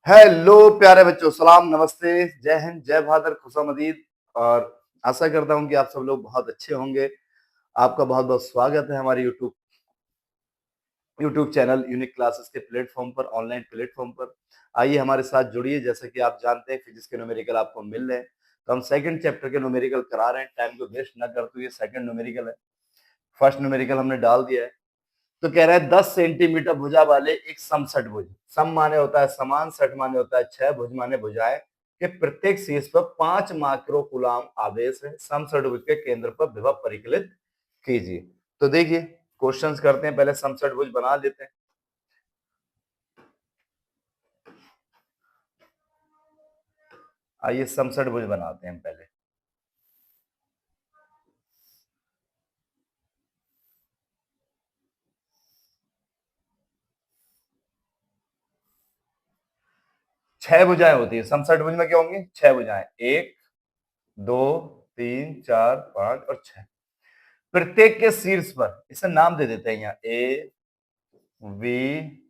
Hello प्यारे बच्चों, सलाम, नमस्ते, जय हिंद, जय भारत, खुशामदीद। और आशा करता हूं कि आप सब लोग बहुत अच्छे होंगे। आपका बहुत बहुत स्वागत है हमारे यूट्यूब चैनल यूनिक क्लासेस के प्लेटफॉर्म पर, ऑनलाइन प्लेटफॉर्म पर। आइए हमारे साथ जुड़िए। जैसे कि आप जानते हैं फिजिक्स के न्यूमेरिकल आपको मिल रहे हैं, तो हम सेकंड चैप्टर के न्यूमेरिकल करा रहे हैं। टाइम को वेस्ट ना करते हुए सेकंड न्यूमेरिकल है, फर्स्ट न्यूमेरिकल हमने डाल दिया है। तो कह रहा है 10 सेंटीमीटर भुजा वाले एक समषट भुज, सम माने होता है समान, सठ माने होता है छह, भुज माने भुजाएं के प्रत्येक शीर्ष पर 5 माइक्रो कूलाम आवेश है। समषट भुज के केंद्र पर विभव परिकलित कीजिए। तो देखिए क्वेश्चंस करते हैं, पहले समषट भुज बना लेते हैं। आइए समषट भुज बनाते हैं पहले। छह भुजाएं होती है समषट भुज में, क्या होंगी? छह भुजाएं, एक, दो, तीन, चार, पांच और छह। प्रत्येक के शीर्ष पर इसे नाम दे देते हैं, यहाँ A, B,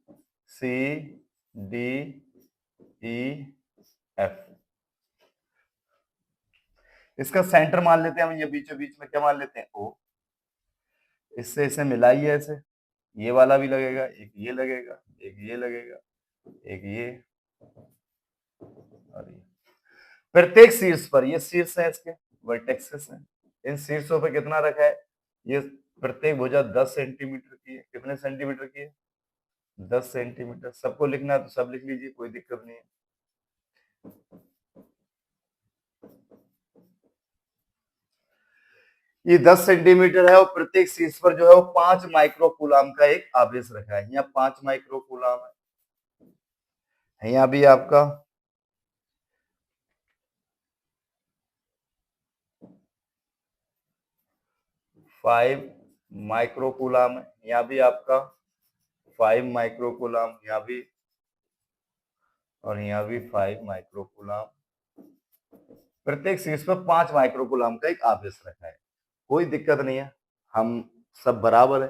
C, D, E, F. इसका सेंटर मान लेते हैं हम, ये बीचों बीच में क्या मान लेते हैं? ओ। इससे इसे मिलाइए, ऐसे ये वाला भी लगेगा, एक ये लगेगा, एक ये लगेगा, एक ये और ये। प्रत्येक शीर्ष पर, ये शीर्ष है इसके, वर्टेक्सेस हैं। इन शीर्षों पर कितना रखा है? ये प्रत्येक भुजा 10 सेंटीमीटर की है। कितने सेंटीमीटर की है? 10 सेंटीमीटर। सबको लिखना है तो सब लिख लीजिए, कोई दिक्कत नहीं है। ये 10 सेंटीमीटर है और प्रत्येक शीर्ष पर जो है वो 5 माइक्रो कूलाम का एक आवेश रखा है। यहाँ 5 माइक्रो कूलाम है, यहाँ भी आपका 5 माइक्रो कूलाम है, यहाँ भी आपका 5 माइक्रो कूलाम, यहाँ भी और यहाँ भी 5 माइक्रो कूलाम। प्रत्येक शीर्ष पर 5 माइक्रो कूलाम का एक आवेश रखा है। कोई दिक्कत नहीं है, हम सब बराबर है।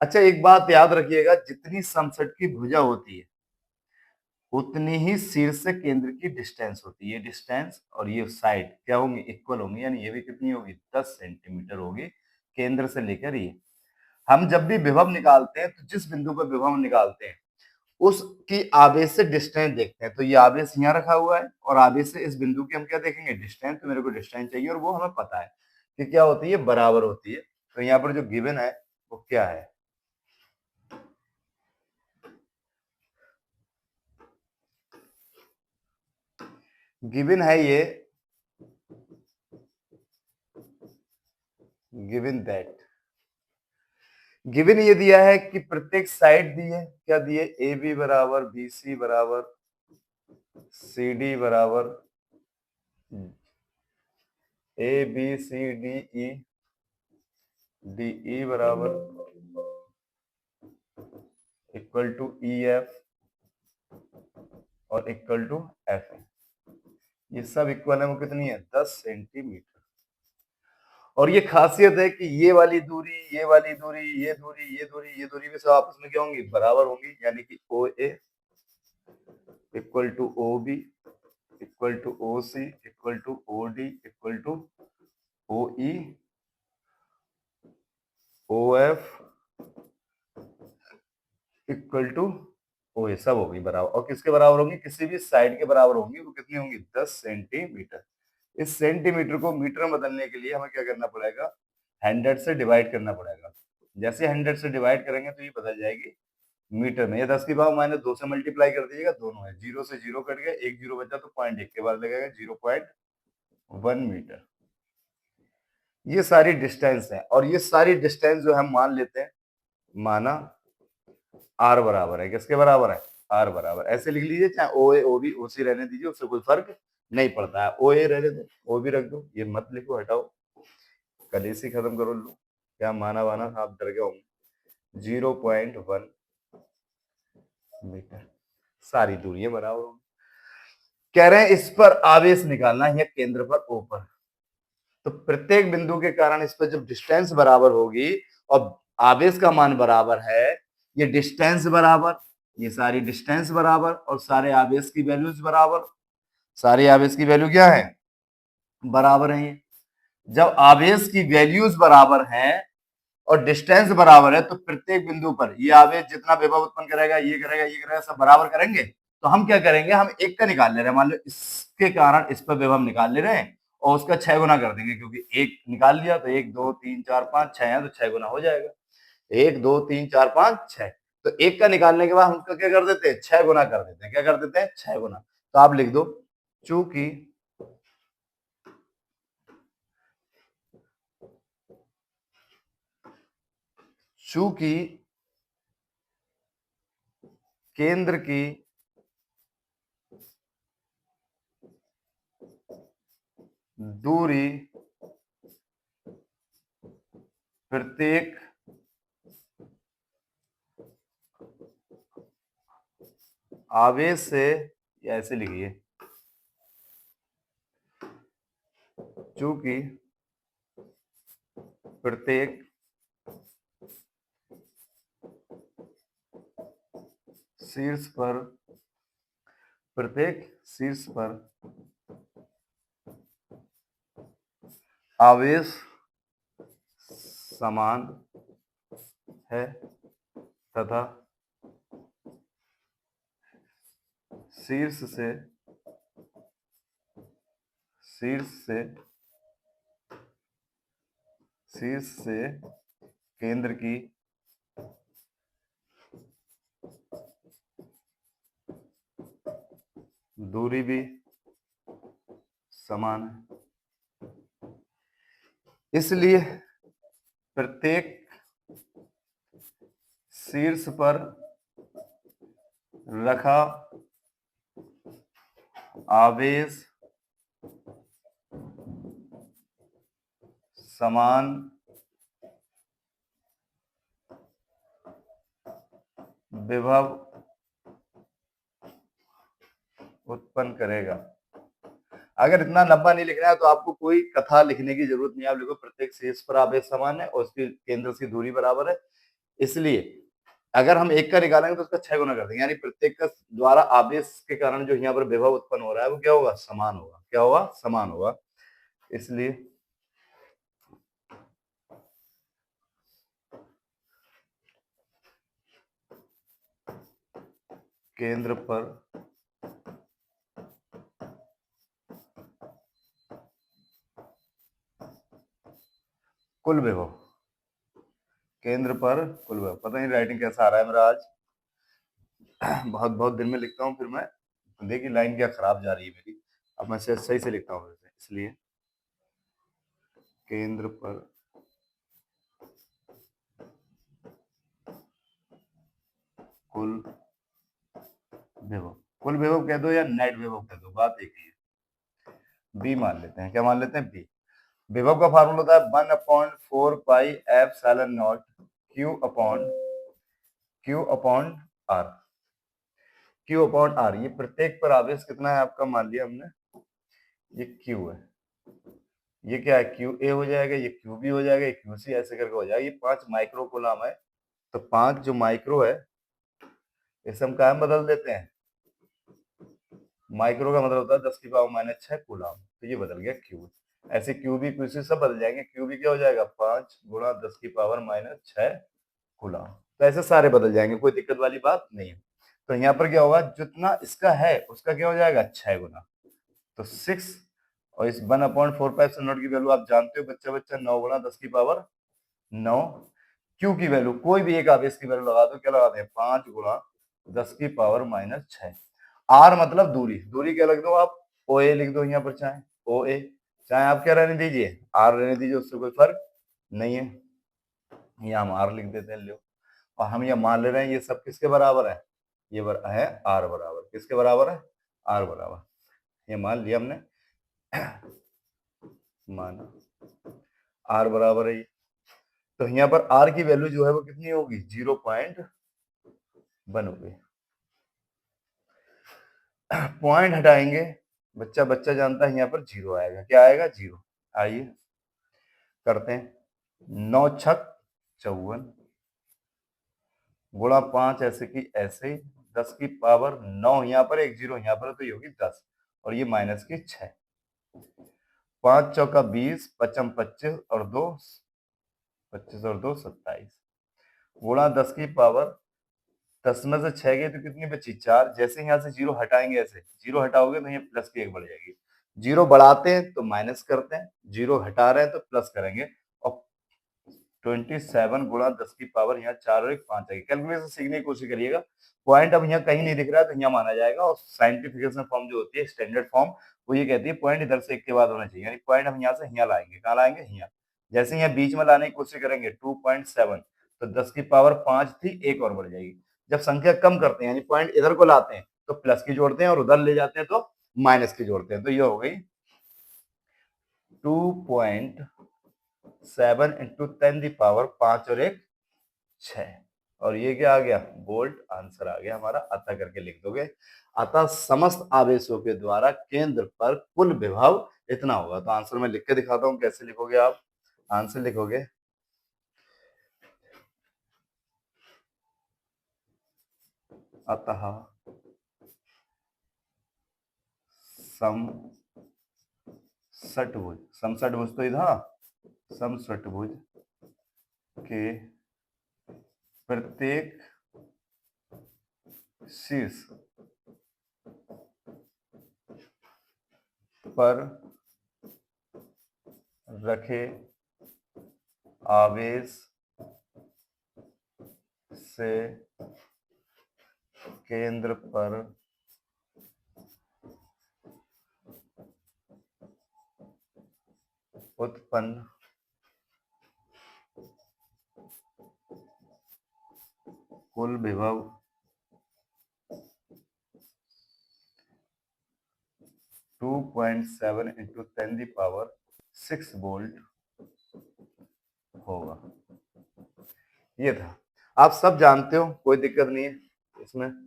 अच्छा एक बात याद रखिएगा, जितनी समसट की भुजा होती है उतनी ही शीर्ष से केंद्र की डिस्टेंस होती है। डिस्टेंस और ये साइड क्या होंगी? इक्वल होंगी, यानी ये भी कितनी होगी? 10 सेंटीमीटर होगी केंद्र से लेकर ये। हम जब भी विभव निकालते हैं तो जिस बिंदु पर विभव निकालते हैं उसकी आवेश से डिस्टेंस देखते हैं। तो ये आवेश यहाँ रखा हुआ है और आवेश से इस बिंदु की हम क्या देखेंगे? डिस्टेंस। तो मेरे को डिस्टेंस चाहिए और वो हमें पता है कि क्या होती है? बराबर होती है। तो यहाँ पर जो गिवन है वो क्या है? गिवन है ये, गिवन दैट, गिवन ये दिया है कि प्रत्येक साइड दी है, क्या दिए? ए बी बराबर, बी सी बराबर, सी डी बराबर, A B C D E, D E बराबर इक्वल टू ई एफ और इक्वल टू एफ। ये सब इक्वल है, वो कितनी है? 10 सेंटीमीटर। और ये खासियत है कि ये वाली दूरी, ये वाली दूरी, ये दूरी, ये दूरी, ये दूरी भी सब आपस में क्या होंगी? बराबर होंगी। यानी कि O A equal to O B equal to O C equal to O D equal to O E, O F equal to O A, सब होगी बराबर। और किसके बराबर होंगी? किसी भी साइड के बराबर होंगी। वो कितनी होंगी? 10 सेंटीमीटर। इस सेंटीमीटर को मीटर में बदलने के लिए हमें क्या करना पड़ेगा? 100 से डिवाइड करना पड़ेगा। जैसे 100 से डिवाइड करेंगे तो ये बदल जाएगी मीटर में। ये 10 की पावर माइनस 2 से मल्टीप्लाई कर दीजिएगा, दोनों है। जीरो से जीरो कट गया, एक जीरो बचा तो पॉइंट एक के बाद लगेगा 0.1 मीटर। ये सारी डिस्टेंस है और ये सारी डिस्टेंस जो हम मान लेते हैं, माना आर बराबर है, किसके बराबर है? आर बराबर। ऐसे लिख लीजिए, चाहे ओ ए, ओ बी, ओ सी रहने दीजिए, उससे कोई फर्क नहीं पड़ता है। ओ ए रहने दो, ओ बी रख दो, ये मत लिखो, हटाओ, कल इसी खत्म करो लो। क्या माना वाना आप डर गए होंगे। 0.1 मीटर, सारी दूरी बराबर होगी। कह रहे हैं इस पर आवेश निकालना है केंद्र पर ओ पर। तो प्रत्येक बिंदु के कारण इस पर जब डिस्टेंस बराबर होगी और आवेश का मान बराबर है, ये डिस्टेंस बराबर ये सारी डिस्टेंस बराबर और सारे आवेश की वैल्यूज बराबर। सारे आवेश की वैल्यू क्या है? बराबर है। जब आवेश की वैल्यूज बराबर हैं और डिस्टेंस बराबर है तो प्रत्येक बिंदु पर ये आवेश जितना विभव उत्पन्न करेगा, ये करेगा, ये करेगा, सब बराबर करेंगे। तो हम क्या करेंगे, हम एक का निकाल ले रहे हैं, मान लो इसके कारण इस पर विभव निकाल ले रहे हैं और उसका 6 गुना कर देंगे, क्योंकि एक निकाल लिया तो 1 2 3 4 5 6 है तो 6 गुना हो जाएगा। 1 2 3 4 5 6। तो एक का निकालने के बाद हम उसका क्या कर देते हैं, 6 गुना कर देते हैं। क्या कर देते हैं? 6 गुना। तो आप लिख दो, चूंकि चूंकि केंद्र की दूरी प्रत्येक आवेश से, या ऐसे लिखिए, चूंकि प्रत्येक शीर्ष पर आवेश समान है तथा शीर्ष से केंद्र की दूरी भी समान है, इसलिए प्रत्येक शीर्ष पर रखा आवेश समान विभव उत्पन्न करेगा। अगर इतना लंबा नहीं लिखना है तो आपको कोई कथा लिखने की जरूरत नहीं है। आप लिखो प्रत्येक शीर्ष पर आवेश समान है और उसकी केंद्र की दूरी बराबर है, इसलिए अगर हम एक का निकालेंगे तो उसका 6 गुना कर देंगे, यानी प्रत्येक का द्वारा आवेश के कारण जो यहाँ पर विभव उत्पन्न हो रहा है वो क्या होगा? समान होगा। क्या होगा? समान होगा। इसलिए केंद्र पर कुल विभव, पता नहीं राइटिंग कैसा आ रहा है मेरा आज, बहुत बहुत दिन में लिखता हूँ, फिर मैं देखिए लाइन क्या खराब जा रही है मेरी। अब मैं सही से लिखता हूँ, इसलिए केंद्र पर कुल विभव कह दो या नेट विभव कह दो, बात एक ही है। बी मान लेते हैं। क्या मान लेते हैं? बी। विभव का फार्मूला होता है 1/4 pi epsilon not Q upon R. Q upon R, ये प्रत्येक पर आवेश कितना है आपका? मान लिया हमने ये क्यू है, ये क्या है? क्यू ए हो जाएगा, ये क्यू बी हो जाएगा, ये क्यू सी, ऐसे करके हो जाएगा। ये 5 माइक्रो कूलम है, तो 5 जो माइक्रो है इसे हम क्या बदल देते हैं? माइक्रो का मतलब होता है 10⁻⁻6 कूलम, तो ये बदल गया क्यू। ऐसे क्यू बी क्यू सी सब बदल जाएंगे। क्यू बी क्या हो जाएगा? 5 गुणा 10⁻⁻6 कूलम। तो ऐसे सारे बदल जाएंगे, कोई दिक्कत वाली बात नहीं है। तो यहाँ पर क्या होगा, जितना इसका है उसका क्या हो जाएगा? 6 गुना। तो 6, और इस 1/4 नोट की वैल्यू आप जानते हो बच्चा बच्चा, 9 गुणा 10⁻9। क्यू की वैल्यू, कोई भी एक आवेश की वैल्यू लगा दो, क्या लगाते हैं? 5 गुणा 10⁻⁻6। आर मतलब दूरी, दूरी क्या लिख दो आप? ओ ए लिख दो यहाँ पर, चाहे ओ ए, चाहे आप क्या रहने दीजिए? आर रहने दीजिए, उससे कोई फर्क नहीं है। यहाँ हम आर लिख देते हैं, लो। और हम ये मान ले रहे हैं ये सब किसके बराबर है? ये है आर बराबर, किसके बराबर है? आर बराबर। ये मान लिया हमने, माना आर बराबर है ये। तो यहाँ पर आर की वैल्यू जो है वो कितनी होगी? 0.1 होगी। पॉइंट हटाएंगे, बच्चा बच्चा जानता है यहाँ पर 0 आएगा। क्या आएगा? 0। आइए करते हैं, 9 छक 54 गुणा 5 ऐसे की ऐसे ही 10 की पावर 9 यहाँ पर, एक जीरो यहाँ पर, तो ये होगी 10 और ये माइनस की 6। 5 चौका 20, पचम 25 और 2 25 और 2 27 गुणा 10 की पावर 10 में से 6 गए तो कितनी बची 4। जैसे यहाँ से जीरो हटाएंगे, ऐसे जीरो हटाओगे तो ये प्लस की 1 बढ़ जाएगी। जीरो बढ़ाते हैं तो माइनस करते हैं, जीरो हटा रहे हैं तो प्लस करेंगे। और 27 गुणा 10 की पावर यहाँ 4 और 1 5 आएगी। कैलकुलेशन सीखने की कोशिश करिएगा। पॉइंट अब यहाँ कहीं नहीं दिख रहा है तो यहाँ माना जाएगा। और साइंटिफिकेशन फॉर्म जो होती है, स्टैंडर्ड फॉर्म, वो ये कहती है पॉइंट इधर से एक के बाद होना चाहिए, यानी पॉइंट हम यहाँ से यहाँ लाएंगे। कहाँ लाएंगे? यहाँ। जैसे यहाँ बीच में लाने की कोशिश करेंगे 2.7 तो 10 की पावर 5 थी, एक और बढ़ जाएगी। जब संख्या कम करते हैं यानी पॉइंट इधर को लाते हैं तो प्लस की जोड़ते हैं, और उधर ले जाते हैं तो माइनस की जोड़ते हैं। तो ये हो गई 2.7 इंटू 10 दी पावर 5 और 1 6। और ये क्या आ गया? बोल्ड आंसर आ गया हमारा। अतः करके लिख दोगे। अतः समस्त आवेशों के द्वारा केंद्र पर कुल विभव इतना होगा। तो आंसर मैं लिख के दिखाता हूं, कैसे लिखोगे आप? आंसर लिखोगे अतः समषटभुज, समषटभुज तो इधर, समषटभुज के प्रत्येक शीर्ष पर रखे आवेश से केंद्र पर उत्पन्न कुल विभव 2.7 इंटू 10 दी पावर 6 वोल्ट होगा। ये था, आप सब जानते हो, कोई दिक्कत नहीं है इसमें।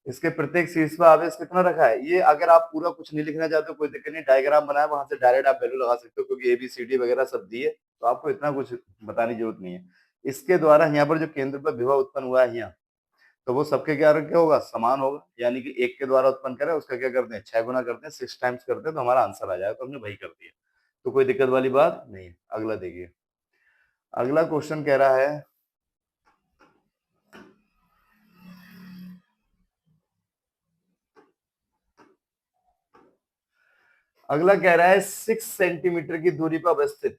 इसके प्रत्येक शीर्ष पर आवेश कितना रखा है, ये अगर आप पूरा कुछ नहीं लिखना चाहते हो कोई दिक्कत नहीं, डायग्राम बनाया वहां से डायरेक्ट आप वैल्यू लगा सकते हो, क्योंकि ABCD वगैरह सब दिए, तो आपको इतना कुछ बताने की जरूरत नहीं है। इसके द्वारा यहाँ पर जो केंद्र पर विभव उत्पन्न हुआ है यहाँ, तो वो सबके क्या क्या होगा? समान होगा। यानी कि एक के द्वारा उत्पन्न करें उसका क्या करते हैं? 6 गुना करते हैं, 6 टाइम्स करते हैं, तो हमारा आंसर आ जाएगा। तो हमने वही कर दिया, तो कोई दिक्कत वाली बात नहीं है। अगला देखिए, अगला क्वेश्चन कह रहा है अगला कह रहा है 6 सेंटीमीटर की दूरी पर अवस्थित,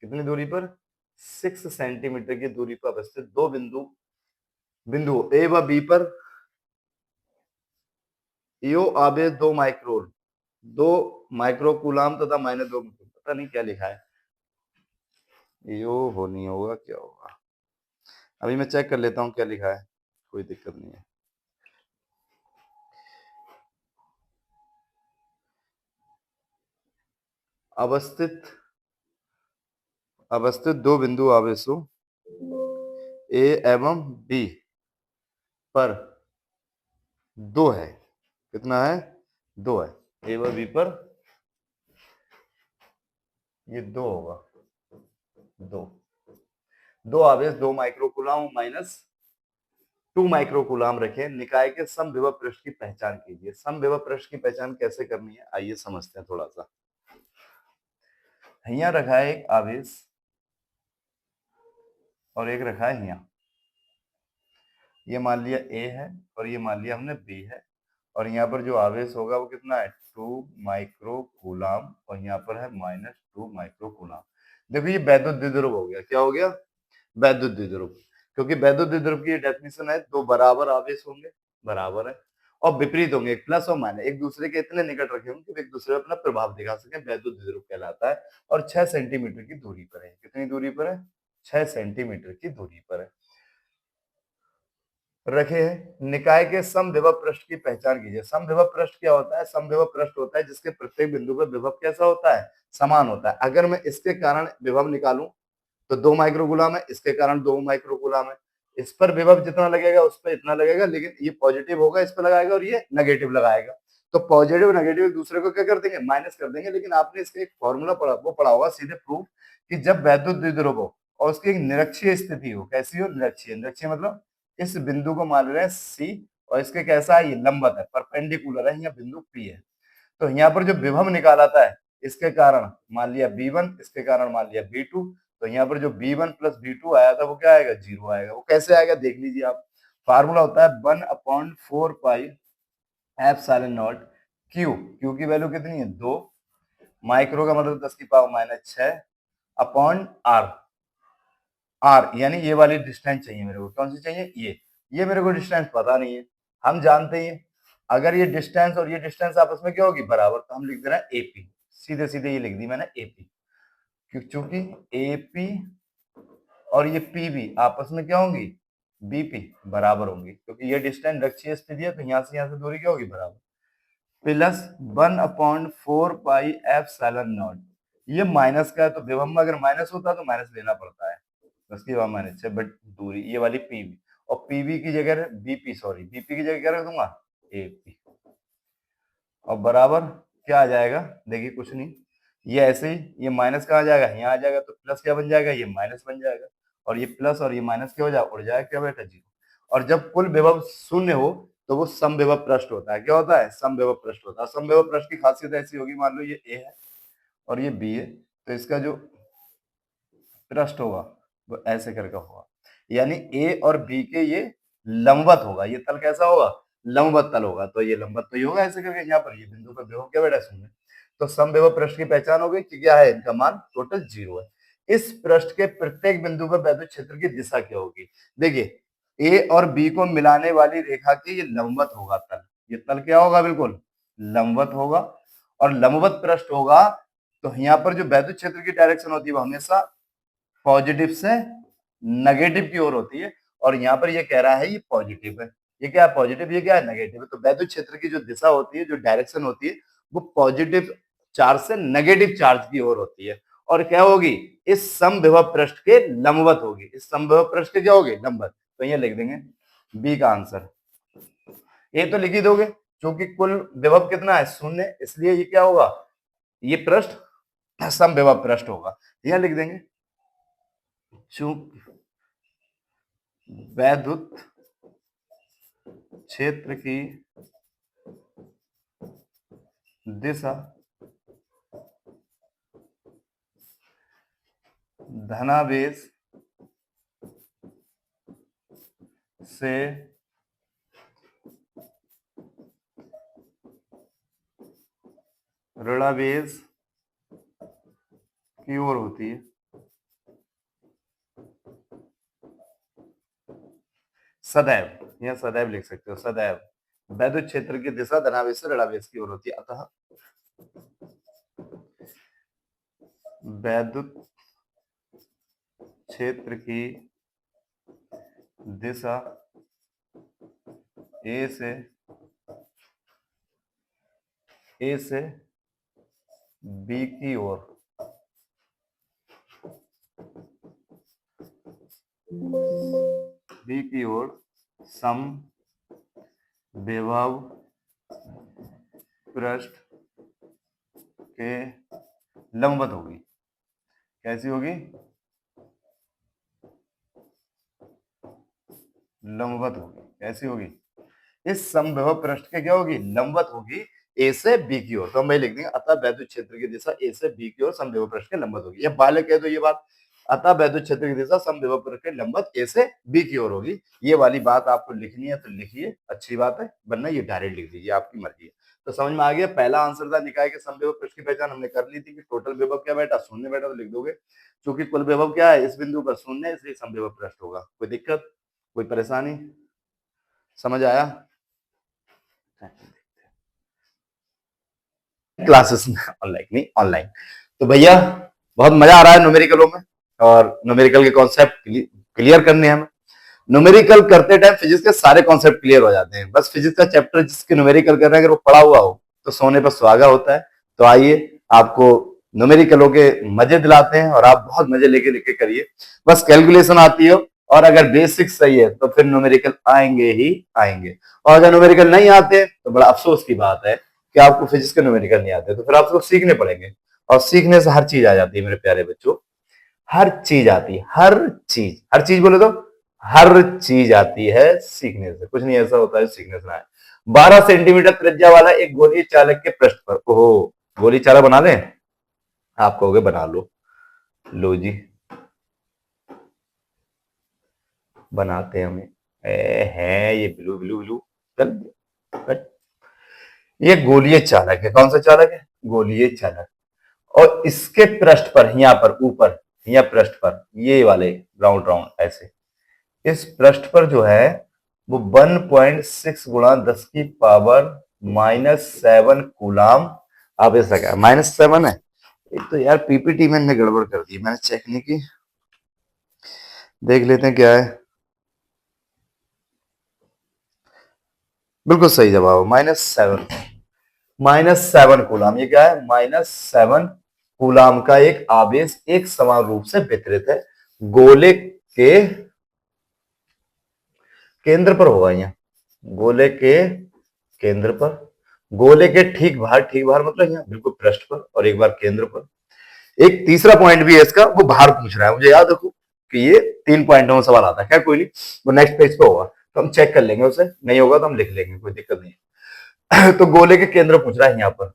कितनी दूरी पर? 6 सेंटीमीटर की दूरी पर अवस्थित दो बिंदु ए व बी पर यो आवेश 2 माइक्रोन, 2 माइक्रोकूलाम तथा -2, पता नहीं क्या लिखा है, यो हो नहीं होगा, क्या होगा? अभी मैं चेक कर लेता हूँ क्या लिखा है, कोई दिक्कत नहीं है। अवस्थित दो बिंदु आवेशों ए एवं बी पर 2 है, कितना है? 2 है। ए व बी पर ये 2 होगा, 2 आवेश 2 माइक्रोकूलाम -2 माइक्रोकूलाम रखे। निकाय के समविभव पृष्ठ की पहचान कीजिए। समविभव पृष्ठ की पहचान कैसे करनी है, आइए समझते हैं थोड़ा सा। यहाँ रखा है एक आवेश और एक रखा है यहाँ, ये मान लिया A है और ये मान लिया हमने B है, और यहाँ पर जो आवेश होगा वो कितना है? 2 माइक्रोकूलाम, और यहाँ पर है -2 माइक्रोकूलाम। देखो ये वैद्युत द्विध्रुव हो गया। क्या हो गया? वैद्युत द्विध्रुव। क्योंकि वैद्युत द्विध्रुव की डेफिनेशन है दो बराबर आवेश होंगे, बराबर है, और विपरीत होंगे, एक प्लस और माइनस, एक दूसरे के इतने निकट रखे होंगे कि एक दूसरे पर अपना प्रभाव दिखा सके, वैद्युत द्विध्रुव कहलाता है। और 6 सेंटीमीटर की दूरी पर है। कितनी दूरी पर है? 6 सेंटीमीटर की दूरी पर है रखे हैं। निकाय के समविभव पृष्ठ की पहचान कीजिए। समविभव पृष्ठ क्या होता है? समविभव पृष्ठ होता है जिसके प्रत्येक बिंदु पर विभव कैसा होता है? समान होता है। अगर मैं इसके कारण विभव निकालूं तो 2 माइक्रोकूलाम है, इसके कारण 2 माइक्रोकूलाम है। इस पर विभव जितना लगेगा उस पर इतना लगेगा, लेकिन ये पॉजिटिव होगा इस पर लगाएगा और ये नेगेटिव लगाएगा, तो पॉजिटिव नेगेटिव एक दूसरे को क्या कर देंगे? माइनस कर देंगे। लेकिन आपने इसका एक फॉर्मूला पढ़ा, वो पढ़ा होगा सीधे प्रूफ, कि जब वैद्युत द्विध्रुव हो और उसकी एक निरक्षीय स्थिति हो, कैसी हो? निरक्षीय। निरक्षीय मतलब इस बिंदु को मान रहे हैं सी, और इसके कैसा है, ये लंबवत है, परपेंडिकुलर है, यहाँ बिंदु पी है। तो यहाँ पर जो विभव निकाला था है, इसके कारण मान लिया B1, इसके कारण मान लिया B2, तो यहाँ पर जो B1 प्लस B2 आया था वो क्या आएगा, 0 आएगा। वो कैसे आएगा देख लीजिए आप। फार्मूला होता है 1/4 pi epsilon not Q. Q की वैल्यू कितनी है, 2, माइक्रो का मतलब 10⁻⁶ अपॉन आर। आर यानी ये वाली डिस्टेंस चाहिए मेरे को, कौन सी चाहिए, ये मेरे को डिस्टेंस पता नहीं है। हम जानते हैं अगर ये डिस्टेंस और ये डिस्टेंस आपस में क्या होगी, बराबर, तो हम लिख दे रहे हैं एपी, सीधे सीधे ये लिख दी मैंने एपी, क्योंकि एपी और ये पीबी आपस में क्या होंगी, बीपी बराबर होंगी, क्योंकि ये डिस्टेंस लक्ष्य स्थिति है, तो यहाँ से दूरी क्या होगी, बराबर, प्लस 1/4 पाई एप्सिलॉन नॉट। ये माइनस का है, तो विभव में अगर माइनस होता है तो माइनस लेना पड़ता है, उसकी वहां माइनस है, बट दूरी ये वाली पीबी, और पीबी की जगह बीपी, सॉरी बीपी की जगह क्या रख दूंगा, एपी, और बराबर क्या आ जाएगा, देखिए कुछ नहीं, ये ऐसे ही, ये माइनस कहाँ आ जाएगा, यहाँ आ जाएगा, तो प्लस क्या बन जाएगा, ये माइनस बन जाएगा, और ये प्लस और ये माइनस क्या हो जाएगा, उड़ जाएगा, क्या बेटा, 0। और जब कुल विभव शून्य हो तो वो समविभव पृष्ठ होता है, क्या होता है, समविभव पृष्ठ होता है। समविभव पृष्ठ की खासियत ऐसी होगी, मान लो ये ए है और ये बी है, तो इसका जो पृष्ठ होगा वो ऐसे करके होगा, यानी ए और बी के ये लंबवत होगा, ये तल कैसा होगा, लंबवत तल होगा, तो ये लंबवत तो ही होगा ऐसे करके, यहाँ पर ये बिंदु पर विभव क्या बेटा, शून्य। तो समविभव पृष्ठ की पहचान हो गई कि क्या है, इनका मान टोटल 0 है। इस पृष्ठ के प्रत्येक बिंदु पर वैद्युत क्षेत्र की दिशा क्या होगी, देखिए ए और बी को मिलाने वाली रेखा की ये लंबवत होगा तल, ये तल क्या होगा, बिल्कुल लंबवत होगा, और लंबवत पृष्ठ होगा, तो यहाँ पर जो वैद्युत क्षेत्र की डायरेक्शन होती है वो हमेशा पॉजिटिव से नेगेटिव की ओर होती है, और यहाँ पर ये कह रहा है ये पॉजिटिव है, ये क्या है पॉजिटिव, ये क्या है नेगेटिव है। तो वैद्युत क्षेत्र की जो दिशा होती है, जो डायरेक्शन होती है, वो पॉजिटिव चार्ज से नेगेटिव चार्ज की ओर होती है, और क्या होगी, इस समविभव पृष्ठ के लंबवत होगी, इस समविभव पृष्ठ के क्या होगी, लंबवत। तो ये लिख देंगे बी का आंसर। ये तो लिख ही दोगे, क्योंकि कुल विभव कितना है, 0, इसलिए ये क्या होगा, ये पृष्ठ समविभव पृष्ठ होगा, यह लिख देंगे। चूंकि वैद्युत क्षेत्र की दिशा धनावेश से ऋणावेश की ओर होती है, सदैव, यह सदैव लिख सकते हो, सदैव वैद्युत क्षेत्र की दिशा धनावेश से ऋणावेश की ओर होती है, अतः वैद्युत क्षेत्र की दिशा ए से बी की ओर सम विभव पृष्ठ के लंबवत होगी। कैसी होगी, लंबवत होगी, कैसी होगी, इस समविभव पृष्ठ के क्या होगी, लंबवत होगी ए से बी की ओर। तो हम भाई लिख देंगे अतः वैद्युत क्षेत्र की दिशा ए से बी की ओर समविभव पृष्ठ के लंबवत होगी। ये बालक कह दो ये बात, अतः वैद्युत क्षेत्र की दिशा समविभव पृष्ठ के लंबवत ए से बी की ओर होगी। ये वाली बात आपको लिखनी है तो लिखिए, अच्छी बात है, वरना ये डायरेक्ट लिख दीजिए, आपकी मर्जी है। तो समझ में आ गया, पहला आंसर था निकाय के समविभव पृष्ठ की पहचान हमने कर ली थी कि टोटल विभव क्या बेटा, 0 बेटा, तो लिख दोगे क्योंकि कुल विभव क्या है, इस बिंदु पर 0 है, इसलिए समविभव पृष्ठ होगा। कोई दिक्कत, कोई परेशानी, समझ आया? क्लासेस में ऑनलाइन नहीं, ऑनलाइन। तो भैया बहुत मजा आ रहा है न्यूमेरिकलों में, और न्यूमेरिकल के कॉन्सेप्ट क्लियर करने हैं हमें। न्यूमेरिकल करते टाइम फिजिक्स के सारे कॉन्सेप्ट क्लियर हो जाते हैं, बस फिजिक्स का चैप्टर जिसके न्यूमेरिकल कर रहे हैं अगर वो पढ़ा हुआ हो तो सोने पर सुहागा होता है। तो आइए आपको न्यूमेरिकलों के मजे दिलाते हैं, और आप बहुत मजे लेके लेके करिए, बस कैलकुलेशन आती हो, और अगर बेसिक सही है तो फिर न्यूमेरिकल आएंगे ही आएंगे। और अगर न्यूमेरिकल नहीं आते तो बड़ा अफसोस की बात है कि आपको फिजिक्स के न्यूमेरिकल नहीं आते, तो फिर आपको सीखने पड़ेंगे, और सीखने से हर चीज आ जाती है मेरे प्यारे बच्चों, हर चीज आती है, हर चीज बोले तो हर चीज आती है सीखने से, कुछ नहीं ऐसा होता है सीखने से ना है। 12 सेंटीमीटर त्रिज्या वाला एक गोलीय चालक के पृष्ठ पर, ओहो, गोली चालक बना लें, आप कहोगे बना लो, लो जी बनाते हैं हमें, है ये ब्लू ब्लू ब्लू, चल कट। ये गोलीय चालक है, कौन सा चालक है, गोलीय चालक, और इसके पृष्ठ पर यहाँ पर ऊपर, यहाँ पृष्ठ पर ये वाले राउंड राउंड ऐसे, इस पृष्ठ पर जो है वो 1.6 गुणा 10 की पावर -7 कूलाम आवेश लगा, -7 है। एक तो यार पीपीटी में इनने गड़बड़ कर दी, मैंने चेक नहीं की, देख लेते हैं क्या है। बिल्कुल सही जवाब, -7 कूलाम। ये क्या है, -7 कूलाम का एक आवेश एक समान रूप से वितरित है गोले के केंद्र पर होगा, यहाँ गोले के केंद्र पर, गोले के ठीक बाहर मतलब यहाँ बिल्कुल पृष्ठ पर, और एक बार केंद्र पर। एक तीसरा पॉइंट भी है इसका, वो बाहर पूछ रहा है, मुझे याद रखो कि ये 3 पॉइंटों में सवाल आता है, खैर कोई नहीं, वो नेक्स्ट पेज पे होगा तो हम चेक कर लेंगे उसे, नहीं होगा तो हम लिख लेंगे, कोई दिक्कत नहीं है। तो गोले के केंद्र पूछ रहा है यहाँ पर,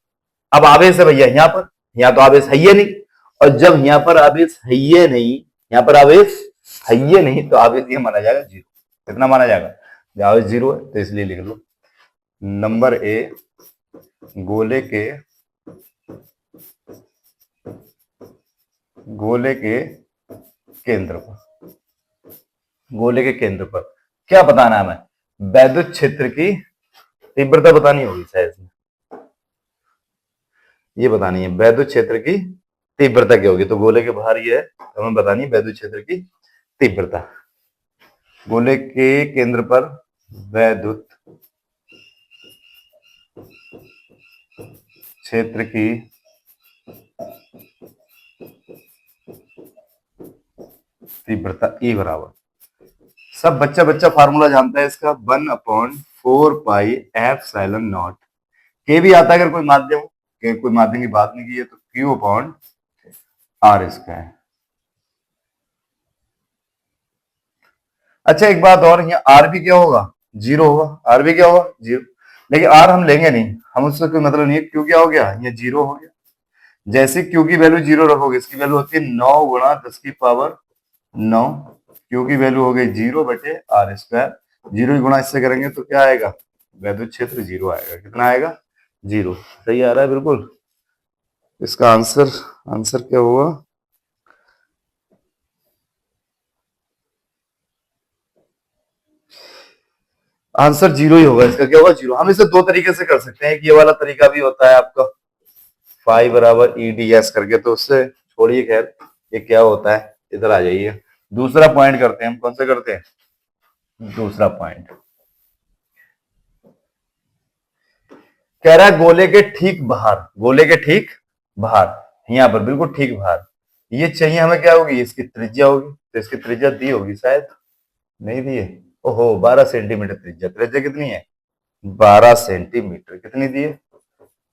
अब आवेश है भैया यहाँ पर, यहाँ तो आवेश है ही नहीं, और जब यहाँ पर आवेश है ही नहीं, यहाँ पर आवेश है ही नहीं, तो आवेश ये माना जाएगा जीरो। कितना माना जाएगा, आवेश जीरो है, तो इसलिए लिख लो नंबर ए, गोले के केंद्र पर, गोले के केंद्र पर क्या बताना है हमें, वैद्युत क्षेत्र की तीव्रता बतानी होगी शायद इसमें, ये बतानी है वैद्युत क्षेत्र की तीव्रता क्या होगी, तो गोले के बाहर ये है, तो हमें बतानी है वैद्युत क्षेत्र की तीव्रता, गोले के केंद्र पर वैद्युत क्षेत्र की तीव्रता E बराबर, सब बच्चा बच्चा फार्मूला जानता है इसका, 1/4 पाई के भी आता है अगर कोई माध्यम हो, कोई माध्यम की बात नहीं की है तो Q/R²। अच्छा एक बात और, यहाँ आर भी क्या होगा, जीरो होगा, आर भी क्या होगा, जीरो, लेकिन आर हम लेंगे नहीं, हम उससे कोई मतलब नहीं है, क्यू क्या हो गया, ये जीरो हो गया। जैसे क्यू की वैल्यू जीरो रखोगे, इसकी वैल्यू होती है 9 गुणा 10 की पावर 9, क्यू की वैल्यू हो गई 0/R², जीरो की गुणा इससे करेंगे तो क्या आएगा, वैद्युत क्षेत्र जीरो आएगा, कितना आएगा, जीरो। सही आ रहा है बिल्कुल, इसका आंसर आंसर क्या होगा, आंसर जीरो ही होगा, इसका क्या होगा, जीरो। हम इसे दो तरीके से कर सकते हैं, एक ये वाला तरीका भी होता है आपका फाई बराबर EDS करके, तो उससे छोड़िए, खैर ये क्या होता है, इधर आ जाइए, दूसरा पॉइंट करते हैं हम, कौन सा करते हैं, दूसरा पॉइंट कह रहा है गोले के ठीक बाहर, गोले के ठीक बाहर, यहाँ पर बिल्कुल ठीक बाहर, ये चाहिए हमें क्या होगी, इसकी त्रिज्या होगी, तो इसकी त्रिज्या दी होगी शायद, नहीं दी है, ओहो 12 सेंटीमीटर त्रिज्या, त्रिज्या कितनी है, 12 सेंटीमीटर, कितनी दी है,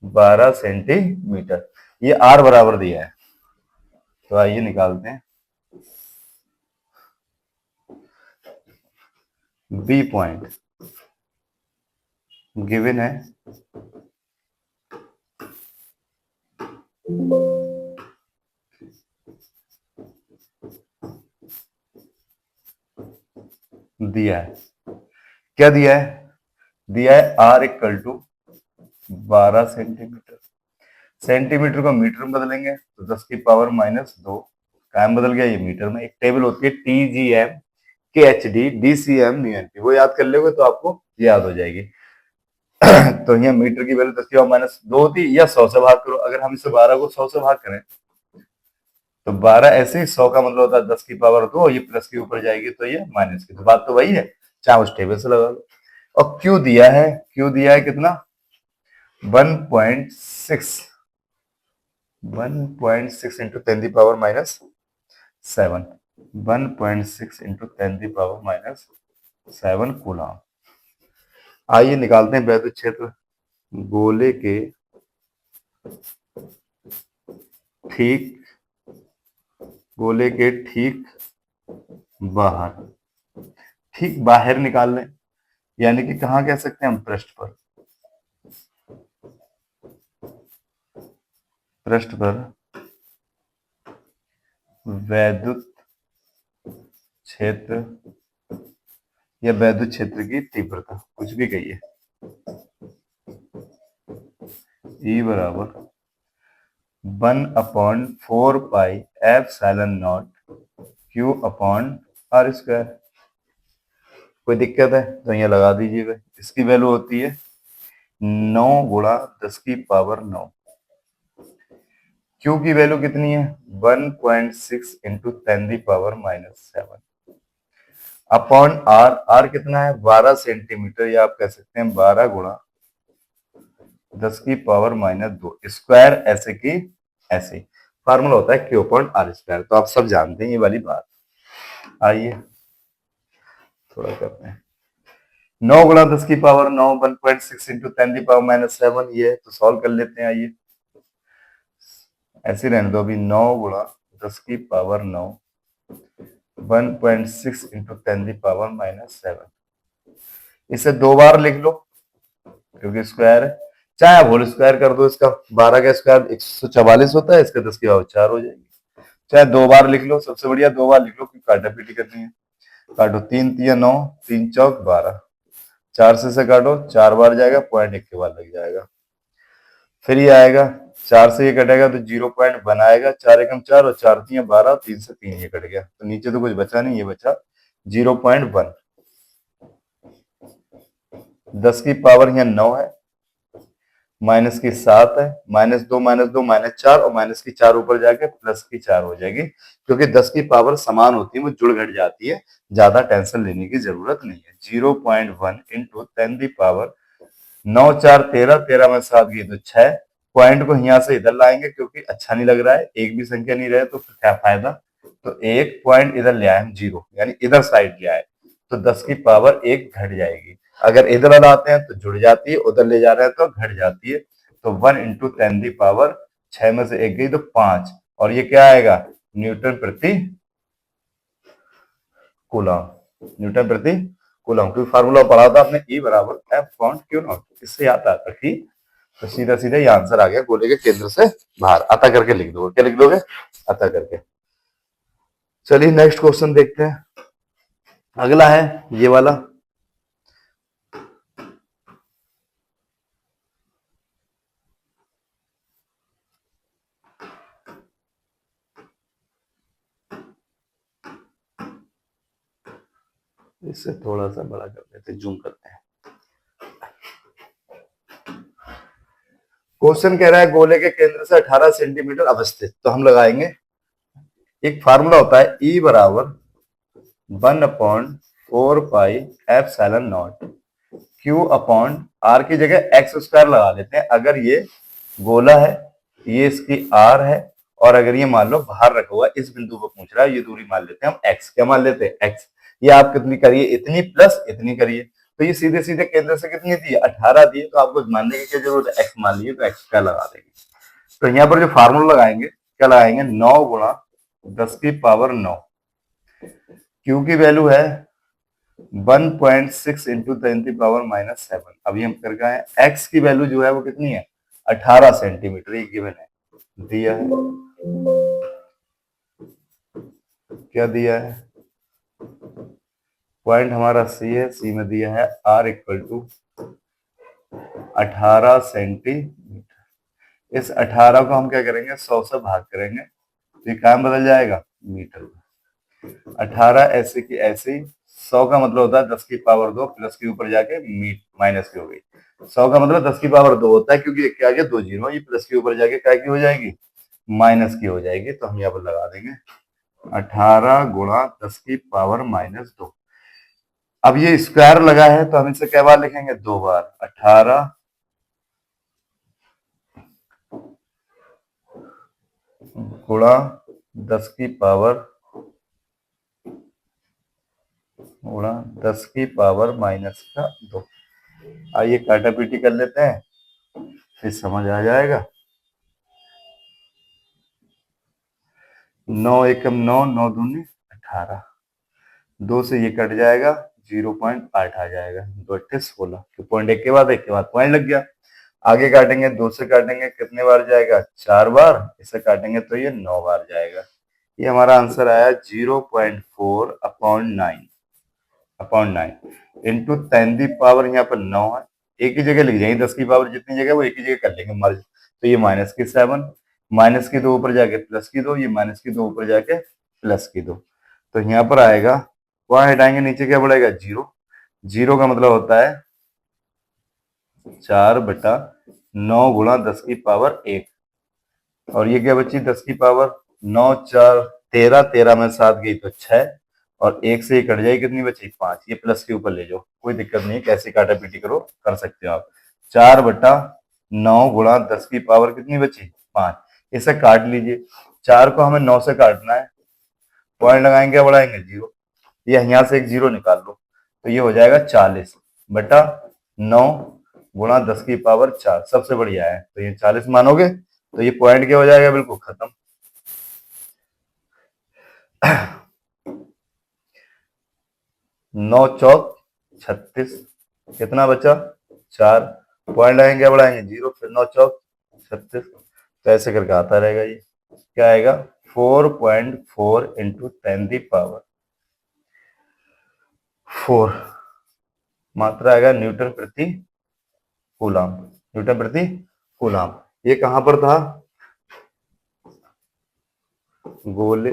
12 सेंटीमीटर, ये आर बराबर दिया है, तो आइए निकालते हैं, बी पॉइंट गिवन है, दिया है, क्या दिया है, दिया है R equal to 12 centimetre, centimetre को मीटर में बदलेंगे तो 10 की पावर -2, कायम बदल गया, ये मीटर में, एक टेबल होती है TGM KHD DCM UNP, वो याद कर लोगे तो आपको याद हो जाएगी। तो यहाँ मीटर की वैल्यू 10 की पावर -2 होती, या 100 से भाग करो, अगर हम इसे 12 को 100 से भाग करें तो 12 ऐसे ही, 100 का मतलब होता है 10 की पावर 2, ये प्लस के ऊपर जाएगी तो ये माइनस की, तो बात तो वही है, चाहे उस टेबल से लगा लो। और क्यू दिया है, क्यू दिया है कितना, 1.6, 1.6 इंटू 10 की पावर -7, 1.6 इंटू 10 की पावर -7 कूलम। आइए निकालते हैं वैद्युत क्षेत्र गोले के ठीक, गोले के ठीक बाहर, ठीक बाहर निकाल लें, यानी कि कहाँ कह सकते हैं हम, पृष्ठ पर। पृष्ठ पर वैद्युत क्षेत्र या वैद्युत क्षेत्र की तीव्रता, कुछ भी कहिए, E बराबर 1/4 पाई Q अपॉन आर स्क्वायर। कोई दिक्कत है तो यहाँ लगा दीजिएगा। इसकी वैल्यू होती है 9 गुणा 10 की पावर 9। Q की वैल्यू कितनी है, 1.6 इंटू 10 की पावर -7 अपॉन आर। आर कितना है, 12 सेंटीमीटर, या आप कह सकते हैं 12 गुणा 10 की पावर -2 स्क्वायर, ऐसे की ऐसे। फार्मूला होता है Q अपॉन आर स्क्वायर, तो आप सब जानते हैं ये वाली बात। आइए थोड़ा करते हैं। 9 गुणा 10 की पावर 9, 1.6 इंटू 10 की पावर -7, ये तो सॉल्व कर लेते हैं। आइए ऐसे रहने दो अभी। 9 गुणा 10 की पावर 9, 1.6 इंटू 10 की पावर -7। इसे 2 बार लिख लो क्योंकि स्क्वायर है, चाहे आप होल स्क्वायर कर दो इसका। 12 का स्क्वायर 144 होता है, इसका 10 की पावर 4 हो जाएगी। चाहे 2 बार लिख लो, सबसे बढ़िया 2 बार लिख लो क्योंकि काटा पीटी करनी है। काटो, 3 तिया 9, 3 चौक 12, 4 से काटो, 4 बार जाएगा, पॉइंट 1 के बाद लग जाएगा। फिर ये आएगा 4 से ये कटेगा तो 0.1 आएगा, 4 एकम 4 और 4 तिया 12, 3 से 3 ये कट गया, तो नीचे तो कुछ बचा नहीं, ये बचा 0.1। 10 की पावर यहाँ 9 है, माइनस की 7 है, -2 -2 -4, और माइनस की 4 ऊपर जाके प्लस की 4 हो जाएगी, क्योंकि 10 की पावर समान होती है, वो जुड़ घट जाती है, ज्यादा टेंशन लेने की जरूरत नहीं है। 0.1 इंटू 10 की पावर 9 4 13, 13 में 7 गई तो 6। पॉइंट को यहाँ से इधर लाएंगे क्योंकि अच्छा नहीं लग रहा है, एक भी संख्या नहीं रहे तो फिर क्या फायदा। तो एक पॉइंट इधर ले आए हम 0, यानी इधर साइड ले आए, तो 10 की पावर 1 घट जाएगी। अगर इधर लाते हैं तो जुड़ जाती है, उधर ले जा रहे हैं तो घट जाती है। तो 1 इंटू 10 की पावर 6 में से 1 गई तो 5, और ये क्या आएगा, न्यूटन प्रति कूलम। न्यूटन प्रति कूलम, क्योंकि फार्मूला पढ़ा था आपने, E बराबर F अपॉन Q नॉट। इससे याद आता कि तो सीधा सीधा ये आंसर आ गया, गोले के केंद्र से बाहर। अतः करके लिख दोगे, क्या लिख दोगे, अतः करके। चलिए नेक्स्ट क्वेश्चन देखते हैं। अगला है ये वाला। इससे थोड़ा सा बड़ा कर देते, जूम करते हैं। क्वेश्चन कह रहा है गोले के केंद्र से 18 सेंटीमीटर अवस्थित, तो हम लगाएंगे एक फार्मूला होता है E बराबर 1/4 पाई Q अपॉन R की जगह एक्स स्क्वायर लगा लेते हैं। अगर ये गोला है, ये इसकी R है, और अगर ये मान लो बाहर रखा हुआ, इस बिंदु को पूछ रहा है, ये दूरी मान लेते हैं हम x। क्या मान लेते हैं, x। ये आप कितनी करिए, इतनी प्लस इतनी करिए, तो ये सीधे सीधे केंद्र से कितनी दी, 18 दी, तो आपको मानने की क्या जरूरत है, x मान लीजिए, तो x का लगा देंगे। तो यहाँ पर जो फार्मूला लगाएंगे, क्या लगाएंगे, 9 गुणा 10 की पावर 9। Q की वैल्यू है 1.6 इंटू 10 की पावर -7। अभी हम कर गए हैं, x की वैल्यू जो है वो कितनी है, 18 सेंटीमीटर, ये गिवन है, दिया है। क्या दिया है, पॉइंट हमारा C है, C में दिया है R इक्वल टू 18 सेंटीमीटर। इस 18 को हम क्या करेंगे, 100 से भाग करेंगे, तो ये काम बदल जाएगा मीटर में। 18 ऐसे की ऐसे ही, 100 का मतलब होता है 10 की पावर 2, प्लस के ऊपर जाके माइनस की हो गई। 100 का मतलब 10 की पावर 2 होता है, क्योंकि क्या आ गया 2 जीरो, ये प्लस के ऊपर जाके क्या की हो जाएगी, माइनस की हो जाएगी। तो हम यहाँ पर लगा देंगे 18 गुणा 10 की पावर -2। अब ये स्क्वायर लगा है तो हम इसे क्या बार लिखेंगे, 2 बार। 18 गुणा 10 की पावर गुणा 10 की पावर -2। आइए काटा पीटी कर लेते हैं, फिर समझ आ जाएगा। 9 एकम 9, 9 दूनी 18, 2 से ये कट जाएगा, 0.8 आ जाएगा। 2×8 = 16। पॉइंट एक के बाद पॉइंट लग गया। आगे काटेंगे, 2 से काटेंगे, कितने बार जाएगा? 4 बार। इसे काटेंगे तो ये 9 बार जाएगा। ये हमारा आंसर आया 0.4/9 इंटू 10⁻, यहाँ पर 9 है, एक ही जगह लिख जाएंगे, 10 की पावर जितनी जगह वो एक ही जगह कर लेंगे मर्ज। तो ये -7, माइनस की 2 ऊपर जाके प्लस की 2, ये माइनस की 2 ऊपर जाके प्लस की 2। तो यहाँ पर आएगा, वहां हटाएंगे, नीचे क्या बढ़ेगा? 0। 0 का मतलब होता है 4/9 गुणा 10 की पावर 1। और ये क्या बची? 10 की पावर 9, 4, 13, 13 में 7 गई तो 6, और 1 से ये कट जाएगी, कितनी बची? 5। ये प्लस के ऊपर ले जाओ, कोई दिक्कत नहीं, कैसे काटा पीटी करो, कर सकते हो आप। 4/9 गुणा 10 की पावर कितनी बची? 5। इसे काट लीजिए। 4 को हमें 9 से काटना है, पॉइंट लगाएंगे या बढ़ाएंगे? 0। ये यहाँ से एक 0 निकाल लो, तो ये हो जाएगा 40/9 गुणा 10 की पावर 4। सबसे बढ़िया है, तो ये 40 मानोगे तो ये पॉइंट क्या हो जाएगा? बिल्कुल खत्म। 9 चौक 36, कितना बचा? 4। पॉइंट लगाएंगे या बढ़ाएंगे? 0। फिर 9 चौक 36, तो ऐसे करके आता रहेगा। ये क्या आएगा? 4.4 इंटू 10⁻4 मात्रा आएगा न्यूटन प्रति कूलाम। न्यूटन प्रति कूलाम। ये कहां पर था? गोले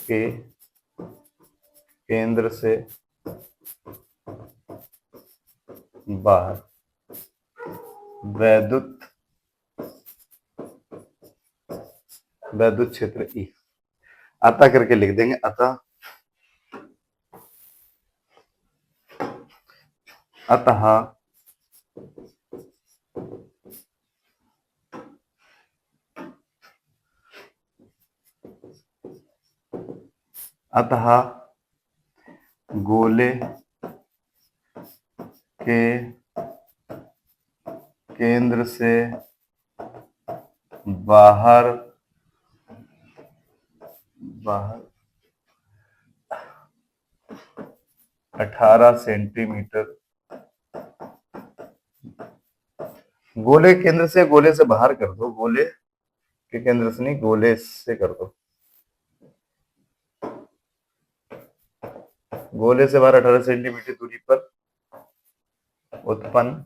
के केंद्र से बाहर वैद्युत क्षेत्र E। अतः करके लिख देंगे, अतः गोले के केंद्र से बाहर 18 सेंटीमीटर, गोले के केंद्र से, गोले से बाहर कर दो, गोले के केंद्र से नहीं, गोले से कर दो, गोले से बाहर 18 सेंटीमीटर दूरी पर उत्पन्न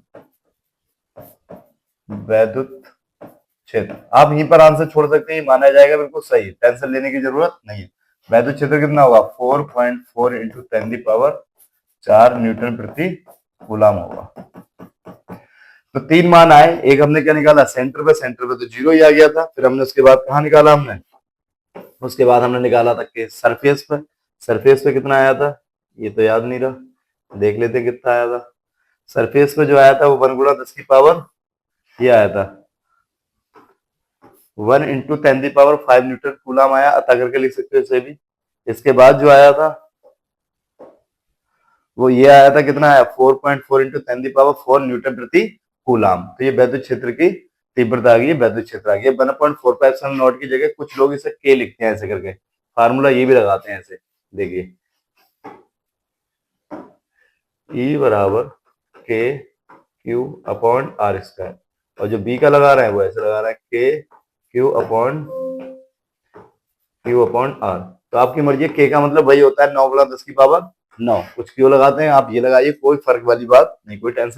वैद्युत क्षेत्र। आप यहीं पर आंसर छोड़ सकते हैं, माना जाएगा, बिल्कुल सही, टेंशन लेने की जरूरत नहीं है। वैद्युत क्षेत्र कितना होगा? 4.4 इंटू 10⁻4 न्यूटन प्रति कूलाम होगा। तो 3 मान आए। एक हमने क्या निकाला? सेंटर पे तो 0 ही आ गया था। फिर हमने उसके बाद कहाँ निकाला? उसके बाद हमने निकाला था कि सरफेस पे कितना आया था? ये तो याद नहीं रहा, देख लेते कितना आया था। सरफेस पे जो आया था वो 1 गुणा 10 की पावर, ये आया था 1 इंटू 10⁵ न्यूटन कूलाम आया। अतः करके लिख सकते हो इसे भी। इसके बाद जो आया था वो ये आया था, कितना आया? 4.4 इंटू 10⁻4 न्यूटन प्रति कूलाम। तो ये वैद्युत क्षेत्र की तीव्रता आ गई, वैद्युत क्षेत्र आ गई। 1.45 नॉट की जगह कुछ लोग इसे के लिखते हैं ऐसे करके, फार्मूला ये भी लगाते हैं ऐसे, देखिए E बराबर KQ/R²। और जो B का लगा रहे हैं वो ऐसे लगा रहा है KQ/R। तो आपकी मर्जी है। K का मतलब वही होता है 9 गुणा 10 की पावर 9। कुछ क्यों लगाते हैं आप, ये लगाइए, कोई फर्क वाली बात नहीं, कोई टेंशन